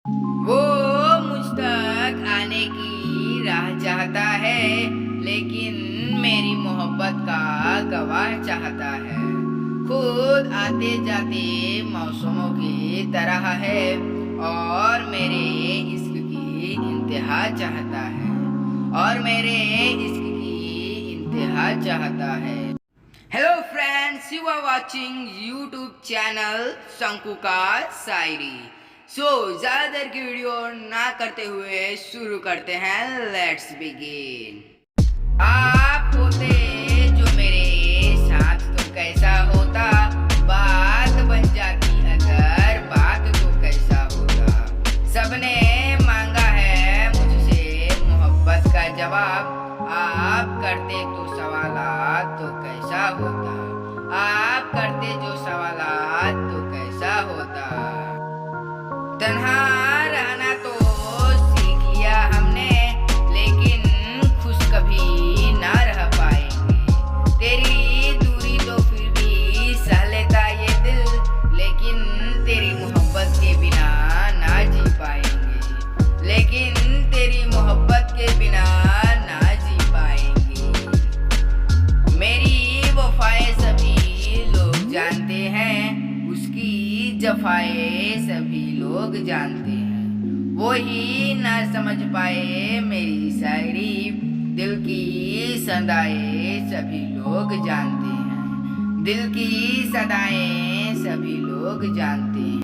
वो मुझ तक आने की राह चाहता है, लेकिन मेरी मोहब्बत का गवाह चाहता है। खुद आते जाते मौसमों की तरह है और मेरे इश्क की इंतहा चाहता है, और मेरे इश्क की इंतहा चाहता है। Hello friends, you are watching YouTube channel Shanku का शायरी। ज़्यादा देर की वीडियो ना करते हुए शुरू करते हैं। Let's begin. आप होते जो मेरे साथ तो कैसा होता, बात बन जाती अगर बात तो कैसा होता। सबने मांगा है मुझसे मोहब्बत का जवाब, आप करते तो सवालात तो कैसा होता। आप करते जो सवालात तो कैसा होता। तन्हा रहना तो सीख लिया हमने, लेकिन खुश कभी ना रह पाएंगे। तेरी दूरी तो फिर भी सह लेता ये दिल, लेकिन तेरी मोहब्बत के बिना ना जी पाएंगे। लेकिन तेरी मोहब्बत के बिना ना जी पाएंगे। मेरी वफाएं सभी लोग जानते हैं, उसकी जफाएं सभी लोग जानते हैं। वो ही ना समझ पाए मेरी शायरी, दिल की सदाएं सभी लोग जानते हैं। दिल की सदाएं सभी लोग जानते हैं।